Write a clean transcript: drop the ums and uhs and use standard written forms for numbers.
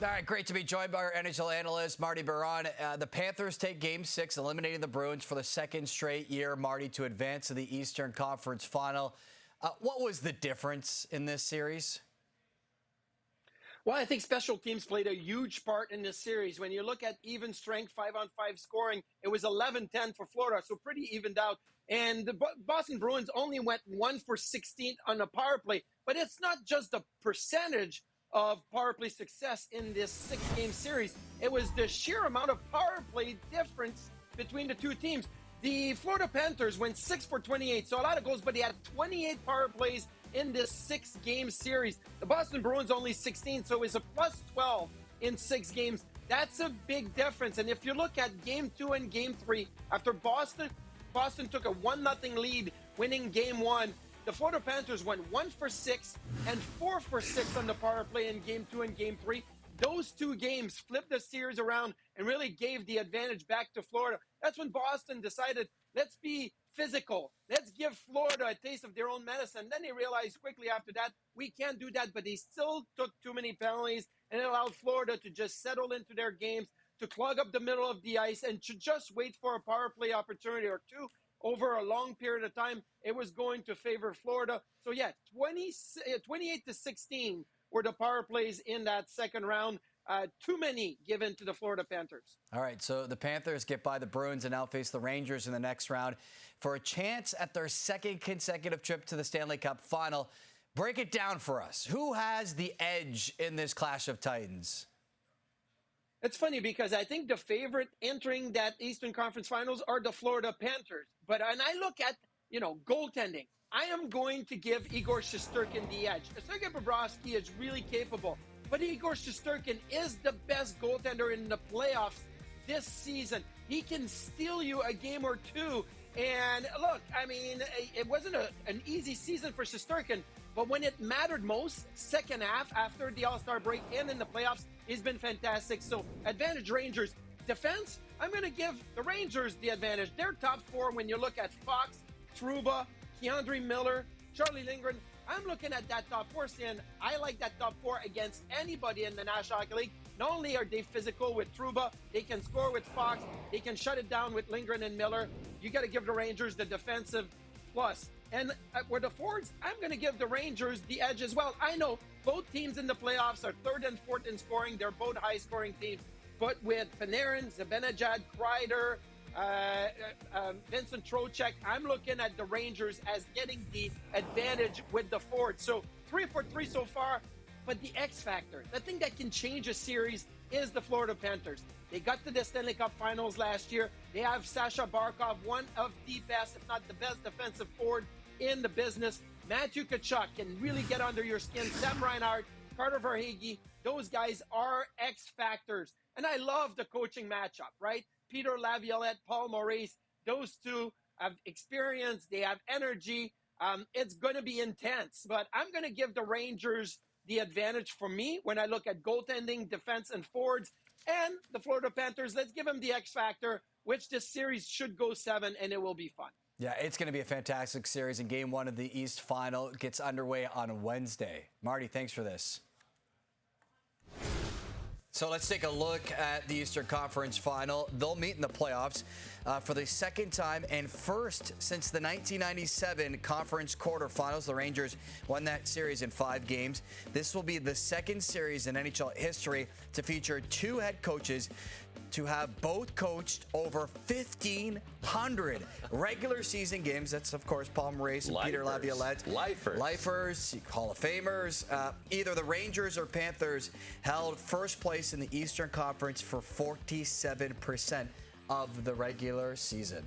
All right, great to be joined by our NHL analyst, Martin Biron. The Panthers take Game 6, eliminating the Bruins for the second straight year, Marty, to advance to the Eastern Conference Final. What was the difference in this series? Well, I think special teams played a huge part in this series. When you look at even strength, 5-on-5 scoring, it was 11-10 for Florida, so pretty evened out. And the Boston Bruins only went 1 for 16 on the power play. But it's not just the percentage of power play success in this 6-game series. It was the sheer amount of power play difference between the two teams. The Florida Panthers went 6 for 28, so a lot of goals, but they had 28 power plays in this 6-game series. The Boston Bruins only 16, so it's a plus 12 in 6 games. That's a big difference. And if you look at Game 2 and Game 3, after Boston took a 1-0 lead, winning Game 1, the Florida Panthers went 1 for 6 and 4 for 6 on the power play in Game 2 and Game 3. Those two games flipped the series around and really gave the advantage back to Florida. That's when Boston decided, let's be physical. Let's give Florida a taste of their own medicine. Then they realized quickly after that, we can't do that, but they still took too many penalties, and it allowed Florida to just settle into their games, to clog up the middle of the ice, and to just wait for a power play opportunity or two over a long period of time. It was going to favor Florida. So yeah, 28-16 were the power plays in that second round. Too many given to the Florida Panthers. All right, so the Panthers get by the Bruins and now face the Rangers in the next round for a chance at their second consecutive trip to the Stanley Cup Final. Break it down for us. Who has the edge in this clash of titans? It's funny because I think the favorite entering that Eastern Conference Finals are the Florida Panthers. But when I look at, goaltending, I am going to give Igor Shesterkin the edge. Sergei Bobrovsky is really capable, but Igor Shesterkin is the best goaltender in the playoffs this season. He can steal you a game or two. And look, it wasn't an easy season for Shesterkin, but when it mattered most, second half after the All-Star break and in the playoffs, he's been fantastic. So advantage Rangers. Defense, I'm going to give the Rangers the advantage. They're top 4 when you look at Fox, Trouba, Keandre Miller, Charlie Lindgren. I'm looking at that top 4 saying I like that top 4 against anybody in the National Hockey League. Not only are they physical with Trouba, they can score with Fox, they can shut it down with Lindgren and Miller. You got to give the Rangers the defensive plus. And with the forwards, I'm going to give the Rangers the edge as well. I know both teams in the playoffs are 3rd and 4th in scoring. They're both high-scoring teams. But with Panarin, Zibanejad, Kreider, Vincent Trocheck, I'm looking at the Rangers as getting the advantage with the forwards. So 3 for 3 so far. But the X factor, the thing that can change a series, is the Florida Panthers. They got to the Stanley Cup Finals last year. They have Sasha Barkov, one of the best, if not the best, defensive forward in the business. Matthew Tkachuk can really get under your skin. Sam Reinhart, Carter Verhaeghe, those guys are X factors. And I love the coaching matchup, right? Peter Laviolette, Paul Maurice, those two have experience. They have energy. It's going to be intense. But I'm going to give the Rangers the advantage for me when I look at goaltending, defense, and forwards. And the Florida Panthers, let's give them the X factor, which this series should go 7, and it will be fun. Yeah, it's going to be a fantastic series, and Game 1 of the East Final gets underway on Wednesday. Marty, thanks for this. So let's take a look at the Eastern Conference Final. They'll meet in the playoffs for the second time and first since the 1997 conference quarterfinals. The Rangers won that series in 5 games. This will be the second series in NHL history to feature 2 head coaches to have both coached over 1,500 regular season games. That's, of course, Paul Maurice and Peter Laviolette. Lifers, Hall of Famers. Either the Rangers or Panthers held first place in the Eastern Conference for 47% of the regular season.